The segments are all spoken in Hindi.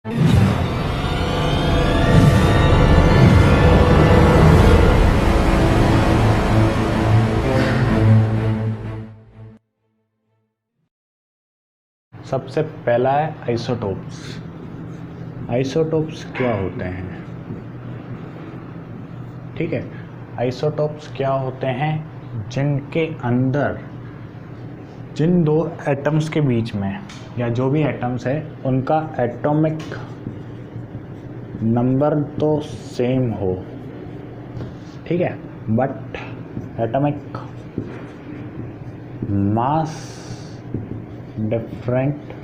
सबसे पहला है आइसोटोप्स। आइसोटोप्स क्या होते हैं? ठीक है, आइसोटोप्स क्या होते हैं? जिनके अंदर जिन दो एटम्स के बीच में या जो भी एटम्स है उनका एटॉमिक नंबर तो सेम हो, ठीक है, बट एटॉमिक मास डिफरेंट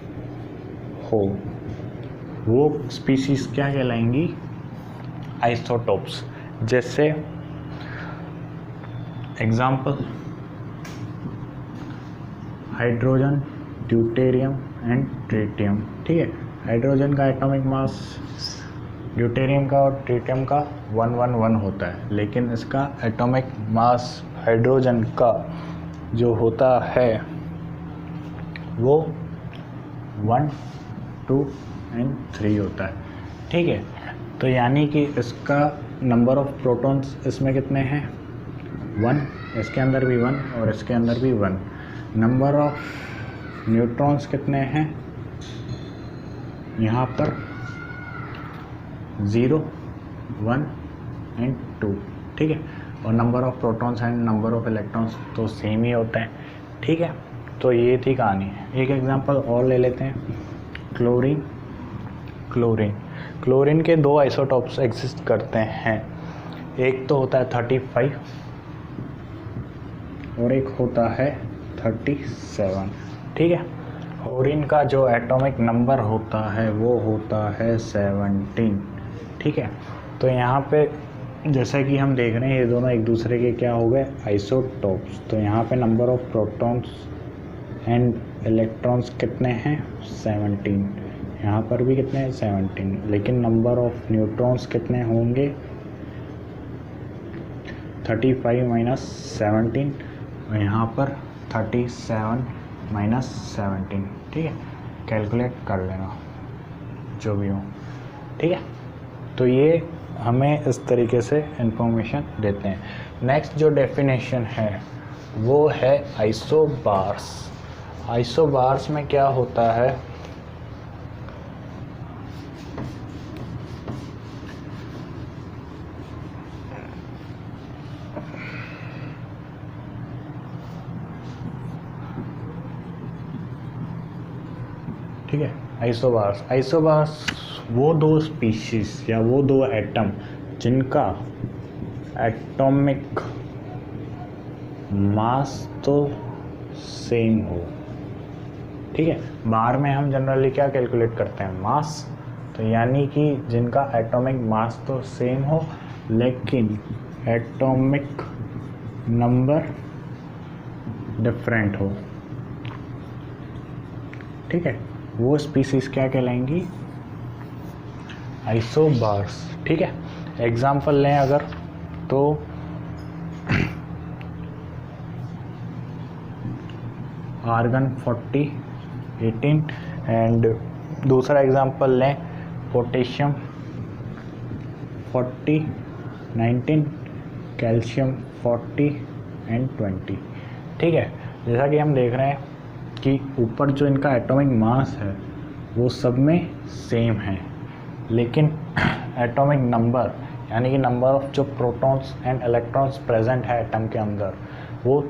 हो, वो स्पीशीज क्या कहलाएंगी? आइसोटोप्स। जैसे example hydrogen, deuterium and tritium. ठीक है, हाइड्रोजन का एटॉमिक मास ड्यूटेरियम का और ट्रिटियम का 111 होता है, लेकिन इसका एटॉमिक मास हाइड्रोजन का जो होता है वो 1, 2 एंड 3 होता है। ठीक है, तो यानी कि इसका नंबर ऑफ प्रोटॉन्स इसमें कितने हैं? 1, इसके अंदर भी 1 और इसके अंदर भी 1। नंबर ऑफ न्यूट्रॉन्स कितने हैं? यहाँ पर 0, 1 एंड 2। ठीक है, और number of protons and number of electrons तो सेम ही होते हैं। ठीक है, तो ये थी कहानी। एक एग्जांपल और ले लेते हैं, क्लोरीन। क्लोरीन के दो आइसोटोप्स एग्जिस्ट करते हैं, एक तो होता है 35 और एक होता है 37। ठीक है, क्लोरीन का जो एटॉमिक नंबर होता है वो होता है 17। ठीक है, तो यहाँ पे जैसा कि हम देख रहे हैं ये दोनों एक दूसरे के क्या हो गए? आइसोटोप्स। तो यहाँ पे number of protons and electrons कितने हैं? 17। यहाँ पर भी कितने हैं? 17। लेकिन नंबर ऑफ न्यूट्रॉन्स कितने होंगे? 35 माइनस 17 और यहाँ पर 37 माइनस 17। ठीक है, कैलकुलेट कर लेना जो भी हो। ठीक है, तो ये हमें इस तरीके से इंफॉर्मेशन देते हैं। नेक्स्ट जो डेफिनेशन है वो है आइसोबार्स। आइसोबार्स में क्या होता है? ठीक है, आइसोबार्स वो दो स्पीशीज या वो दो एटम जिनका एटॉमिक मास तो सेम हो। ठीक है, बार में हम जनरली क्या कैलकुलेट करते हैं? मास। तो यानी कि जिनका एटॉमिक मास तो सेम हो लेकिन एटॉमिक नंबर डिफरेंट हो। ठीक है, वो स्पीसीज क्या कहलाएंगी? आइसोबार्स। ठीक है, एग्जाम्पल लें अगर तो आर्गन 40, 18 एंड दूसरा एग्जाम्पल लें पोटेशियम 40, 19, कैल्शियम 40 एंड 20। ठीक है, जैसा कि हम देख रहे हैं कि ऊपर जो इनका एटॉमिक मास है वो सब में सेम है, लेकिन एटॉमिक नंबर यानी कि नंबर ऑफ जो प्रोटॉन्स एंड इलेक्ट्रॉन्स प्रेजेंट है एटम के अंदर वो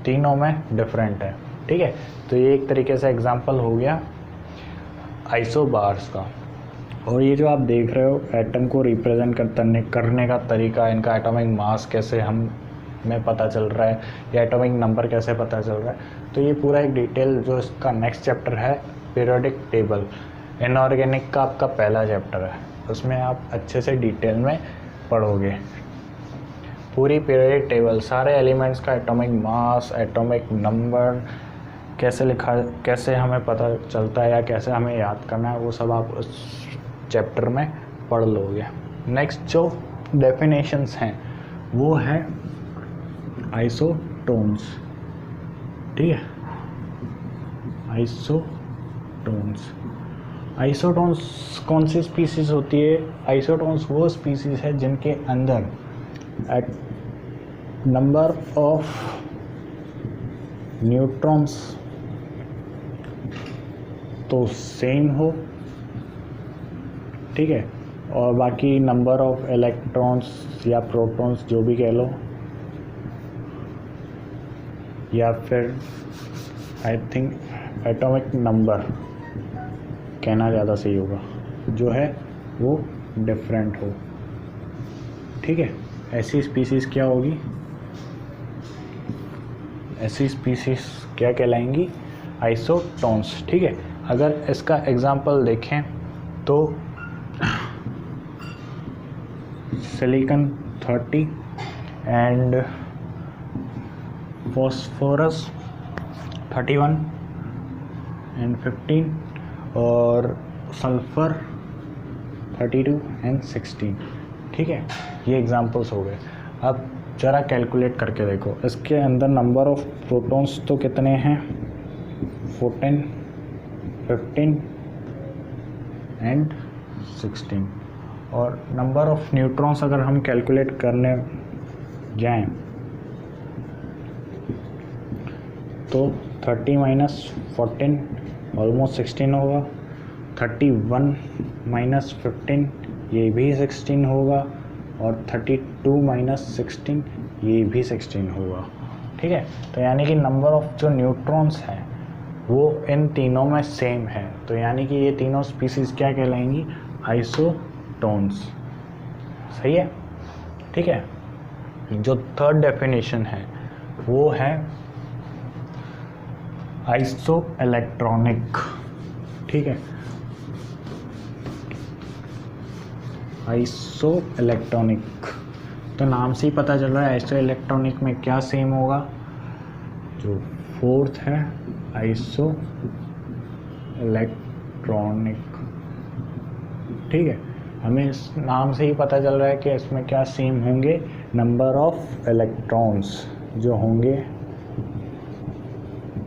तीनों में डिफरेंट है। ठीक है, तो ये एक तरीके से एग्जांपल हो गया आइसोबार्स का। और ये जो आप देख रहे हो एटम को रिप्रेजेंट करने का तरीका, इनका एटॉमिक मास कैसे हमें पता चल रहा है या एटॉमिक नंबर कैसे पता चल रहा है, तो ये पूरा एक डिटेल जो इसका नेक्स्ट चैप्टर है पीरियोडिक टेबल, इनऑर्गेनिक का आपका पहला चैप्टर है, उसमें आप अच्छे से डिटेल में पढ़ोगे पूरी पीरियोडिक टेबल, सारे एलिमेंट्स का एटॉमिक मास, एटॉमिक नंबर कैसे लिखा, कैसे हमें पता चलता है या कैसे हमें याद करना है, वो सब आप उस चैप्टर में पढ़ लोगे। नेक्स्ट जो डेफिनेशंस हैं वो है आइसोटोन्स। ठीक है, आइसोटोन्स आइसोटोन्स कौन सी स्पीसीज होती है? आइसोटोन्स वो स्पीसीज है जिनके अंदर एट नंबर ऑफ न्यूट्रॉन्स तो सेम हो, ठीक है, और बाकी नंबर ऑफ इलेक्ट्रॉन्स या प्रोटॉन्स जो भी कह लो, या फिर आई थिंक एटॉमिक नंबर कहना ज़्यादा सही होगा, जो है वो डिफरेंट हो, ठीक है। ऐसी स्पीसीज़ क्या होगी? ऐसी स्पीसीज़ क्या कहलाएंगी? आइसोटोन्स, ठीक है। अगर इसका एग्जांपल देखें तो सिलिकॉन 30 एंड फॉस्फोरस 31 एंड 15 और सल्फर 32 एंड 16, ठीक है। ये एग्जांपल्स हो गए। अब ज़रा कैलकुलेट करके देखो, इसके अंदर नंबर ऑफ प्रोटॉन्स तो कितने हैं? 14, 15 एंड 16, और नंबर ऑफ न्यूट्रॉन्स अगर हम कैलकुलेट करने जाएं तो 30 माइनस 14 ऑलमोस्ट 16 होगा, 31 माइनस 15 ये भी 16 होगा, और 32 माइनस 16 ये भी 16 होगा, ठीक है। तो यानी कि नंबर ऑफ जो न्यूट्रॉन्स हैं वो इन तीनों में सेम है, तो यानी कि ये तीनों स्पीसीज़ क्या कहलाएंगी? आइसोटोन्स, सही है, ठीक है। जो थर्ड डेफिनेशन है वो है आइसो इलेक्ट्रॉनिक, ठीक है। आइसो इलेक्ट्रॉनिक, तो नाम से ही पता चल रहा है आइसो इलेक्ट्रॉनिक में क्या सेम होगा? जो फोर्थ है आइसो इलेक्ट्रॉनिक, ठीक है। हमें इस नाम से ही पता चल रहा है कि इसमें क्या सेम होंगे? नंबर ऑफ इलेक्ट्रॉन्स जो होंगे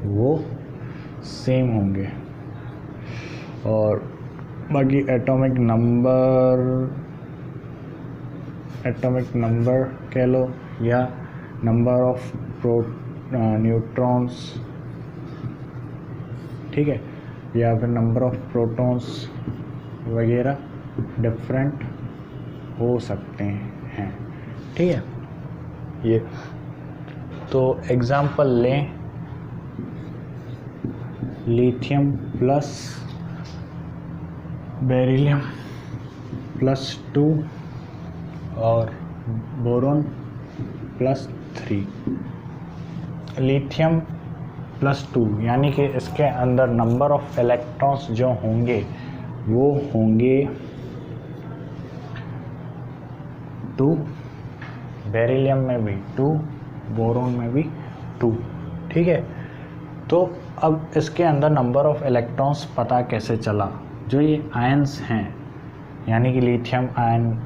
वो सेम होंगे, और बाकी एटॉमिक नंबर कह लो, या नंबर ऑफ न्यूट्रॉन्स, ठीक है, या फिर नंबर ऑफ प्रोटॉन्स वगैरह डिफरेंट हो सकते हैं, ठीक है। ये तो एग्जांपल लें, लिथियम प्लस बेरिलियम प्लस 2 और बोरॉन प्लस 3। लिथियम प्लस 2 यानी कि इसके अंदर नंबर ऑफ इलेक्ट्रॉन्स जो होंगे वो होंगे 2, बेरिलियम में भी 2, बोरॉन में भी 2, ठीक है। तो अब इसके अंदर नंबर ऑफ इलेक्ट्रॉन्स पता कैसे चला? जो ये आयंस हैं, यानी कि lithium ion,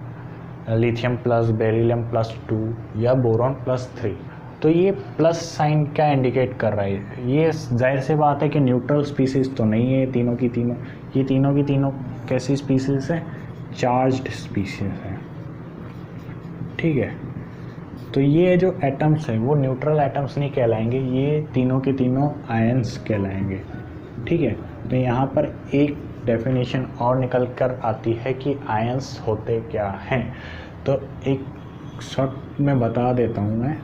lithium plus beryllium plus 2 या बोरॉन प्लस 3, तो ये प्लस साइन क्या इंडिकेट कर रहा है? ये जाहिर सी बात है कि न्यूट्रल स्पीसीज तो नहीं है तीनों की तीनों। ये तीनों की तीनों कैसी स्पीसीज हैं? चार्ज्ड स्पीसीज हैं, ठीक है। तो ये जो एटम्स हैं वो न्यूट्रल एटम्स नहीं कहलाएंगे, ये तीनों के तीनों आयंस कहलाएंगे, ठीक है। तो यहाँ पर एक डेफिनेशन और निकल कर आती है कि आयंस होते क्या हैं। तो एक शॉर्ट में बता देता हूँ मैं,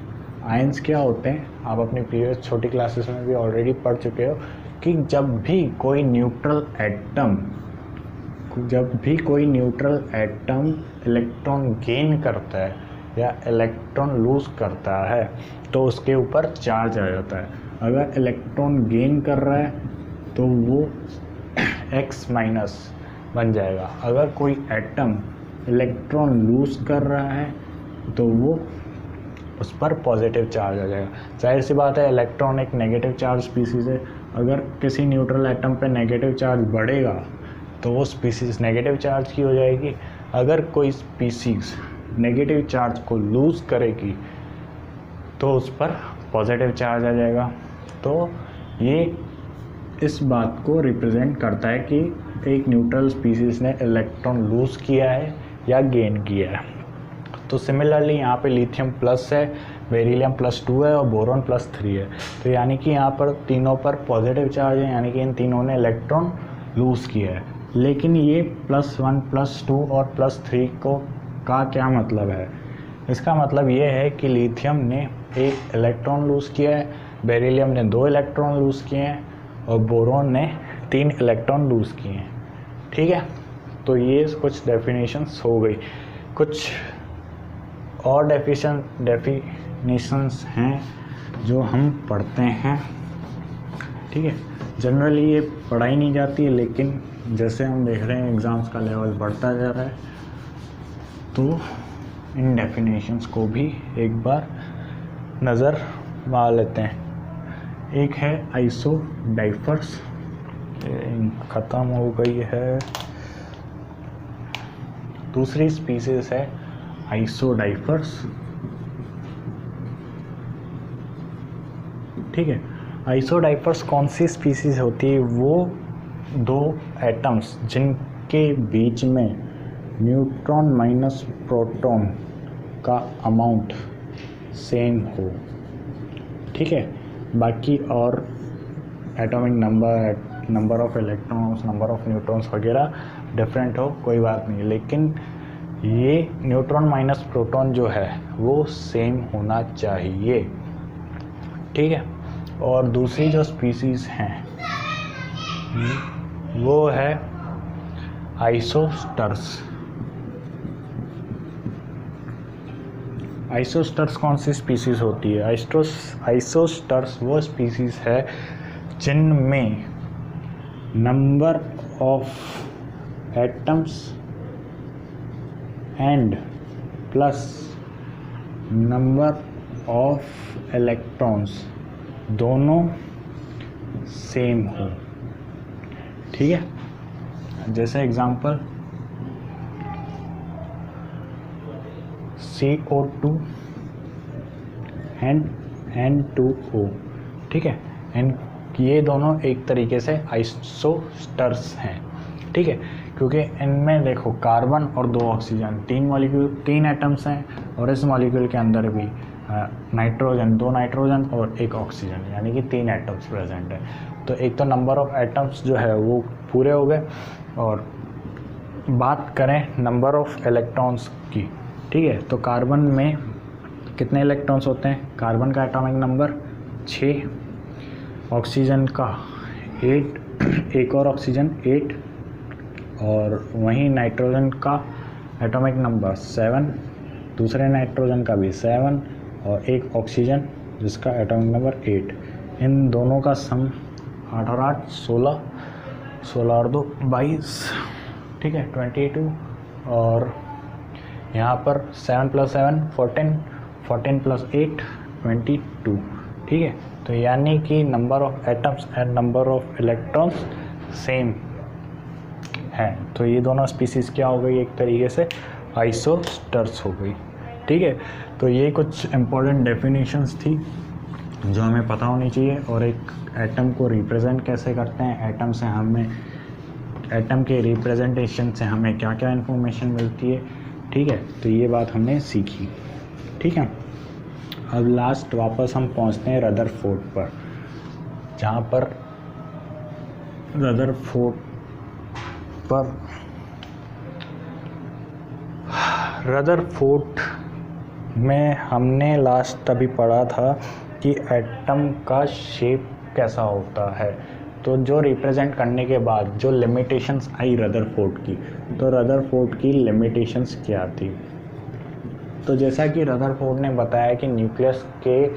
आयंस क्या होते हैं। आप अपनी प्रीवियस छोटी क्लासेस में भी ऑलरेडी पढ़ चुके हो कि जब भी कोई न्यूट्रल एटम इलेक्ट्रॉन गेन करता है या इलेक्ट्रॉन लूज करता है तो उसके ऊपर चार्ज आ जाता है। अगर इलेक्ट्रॉन गेन कर रहा है तो वो x माइनस बन जाएगा। अगर कोई एटम इलेक्ट्रॉन लूज कर रहा है तो वो उस पर पॉजिटिव चार्ज आ जाएगा। जाहिर सी बात है, इलेक्ट्रॉन एक नेगेटिव चार्ज स्पीसीज है। अगर किसी न्यूट्रल एटम पे नेगेटिव चार्ज बढ़ेगा तो वो स्पीसीज नेगेटिव चार्ज की हो जाएगी। अगर कोई स्पीसीज नेगेटिव चार्ज को लूज़ करेगी तो उस पर पॉजिटिव चार्ज आ जाएगा। तो ये इस बात को रिप्रेजेंट करता है कि एक न्यूट्रल स्पीसीज ने इलेक्ट्रॉन लूज़ किया है या गेन किया है। तो सिमिलरली यहाँ पे लिथियम प्लस है, बेरिलियम +2 है और बोरॉन +3 है। तो यानी कि यहाँ पर तीनों पर पॉजिटिव चार्ज है, यानी कि इन तीनों ने इलेक्ट्रॉन लूज़ किया है। लेकिन ये +1 +2 और +3 का क्या मतलब है? इसका मतलब ये है कि लिथियम ने एक इलेक्ट्रॉन लूज़ किया है, बेरिलियम ने 2 इलेक्ट्रॉन लूज़ किए हैं और बोरॉन ने 3 इलेक्ट्रॉन लूज़ किए हैं। ठीक है, तो ये कुछ डेफिनेशंस हो गई। कुछ और डेफिनेशंस हैं जो हम पढ़ते हैं। ठीक है, जनरली ये पढ़ाई नहीं जाती है, लेकिन जैसे हम देख रहे हैं एग्ज़ाम्स का लेवल बढ़ता जा रहा है, तो इन डेफिनेशंस को भी एक बार नज़र मार लेते हैं। एक है आइसोडाइफर्स, ख़त्म हो गई है। दूसरी स्पीसीज है आइसोडाइफर्स। ठीक है, आइसोडाइफर्स कौन सी स्पीसीज होती है? वो 2 एटम्स जिनके बीच में न्यूट्रॉन माइनस प्रोटॉन का अमाउंट सेम हो। ठीक है, बाकी और atomic number of electrons, number of neutrons वगैरह डिफरेंट हो, कोई बात नहीं, लेकिन ये न्यूट्रॉन माइनस प्रोटॉन जो है वो सेम होना चाहिए। ठीक है, और दूसरी जो स्पीसीज हैं वो है आइसोस्टर्स। आइसोस्टर्स कौन सी स्पीसीज होती है? आइसोस्टर्स वो स्पीसीज है जिनमें number of atoms and plus number of electrons दोनों सेम हो। ठीक है, जैसे एग्जांपल CO2 एंड N2O। ठीक है, ये दोनों एक तरीके से आइसोस्टर्स हैं। ठीक है, क्योंकि इनमें देखो कार्बन और 2 ऑक्सीजन, 3 एटम्स हैं, और इस मॉलिक्यूल के अंदर भी नाइट्रोजन, 2 नाइट्रोजन और 1 ऑक्सीजन, यानी कि 3 एटम्स प्रेजेंट है। तो एक तो नंबर ऑफ एटम्स जो है वो पूरे हो गए, और बात करें नंबर ऑफ इलेक्ट्रॉन्स की। ठीक है, तो कार्बन में कितने इलेक्ट्रॉन्स होते हैं? कार्बन का एटॉमिक नंबर 6, ऑक्सीजन का 8, एक और ऑक्सीजन 8, और वहीं नाइट्रोजन का एटॉमिक नंबर 7, दूसरे नाइट्रोजन का भी 7, और एक ऑक्सीजन जिसका एटॉमिक नंबर 8। इन दोनों का सम 8 और 8 16, 16 और 2 22। ठीक है, 22, और यहाँ पर 7 + 7 14, 14 + 8 22। ठीक है, तो यानी कि number of atoms and number of electrons same है। तो ये दोनों स्पीसीज़ क्या हो गई? एक तरीके से आइसोस्टर्स हो गई। ठीक है, तो ये कुछ इम्पोर्टेंट डेफिनेशंस थी जो हमें पता होनी चाहिए, और एक एटम को रिप्रेजेंट कैसे करते हैं, एटम के रिप्रेजेंटेशन से हमें क्या क्या इन्फॉर्मेशन मिलती है। ठीक है, तो ये बात हमने सीखी। ठीक है, अब लास्ट वापस हम पहुंचते हैं रदरफोर्ड पर, जहाँ पर रदरफोर्ड में हमने लास्ट अभी पढ़ा था कि एटम का शेप कैसा होता है। तो जो रिप्रेजेंट करने के बाद जो लिमिटेशंस आई रदरफोर्ड की, तो रदरफोर्ड की लिमिटेशंस क्या थी? तो जैसा कि रदरफोर्ड ने बताया कि न्यूक्लियस के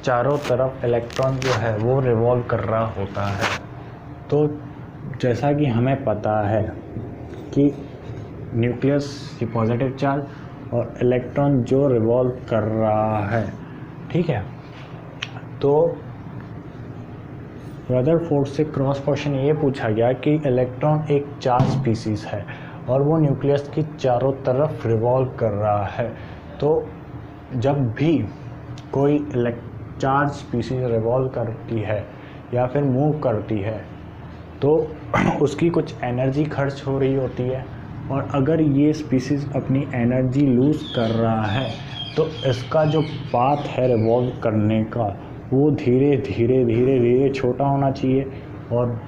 चारों तरफ इलेक्ट्रॉन जो है वो रिवॉल्व कर रहा होता है। तो जैसा कि हमें पता है कि न्यूक्लियस की पॉजिटिव चार्ज और इलेक्ट्रॉन जो रिवॉल्व कर रहा है। ठीक है, तो रदरफोर्ड से क्रॉस क्वेश्चन ये पूछा गया कि इलेक्ट्रॉन एक चार्ज स्पीसीज है और वो न्यूक्लियस की चारों तरफ रिवॉल्व कर रहा है। तो जब भी कोई चार्ज स्पीसीज रिवॉल्व करती है या फिर मूव करती है, तो उसकी कुछ एनर्जी खर्च हो रही होती है, और अगर ये स्पीसीज़ अपनी एनर्जी लूज़ कर रहा है तो इसका जो पाथ है रिवॉल्व करने का वो धीरे धीरे धीरे धीरे छोटा होना चाहिए, और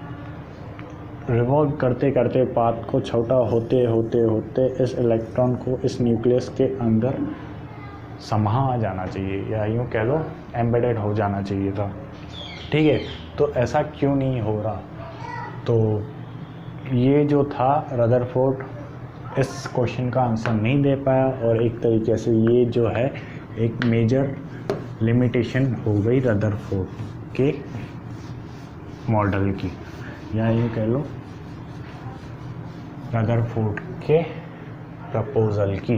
रिवॉल्व करते करते पाथ को छोटा होते होते होते इस इलेक्ट्रॉन को इस न्यूक्लियस के अंदर समा जाना चाहिए, या यूँ कह लो एम्बेडेड हो जाना चाहिए था। ठीक है, तो ऐसा क्यों नहीं हो रहा? तो ये जो था रदरफोर्ड इस क्वेश्चन का आंसर नहीं दे पाया, और एक तरीके से ये जो है एक मेजर लिमिटेशन हो गई रदरफोर्ड के मॉडल की, या ये कह लो रदरफोर्ड के प्रपोजल की।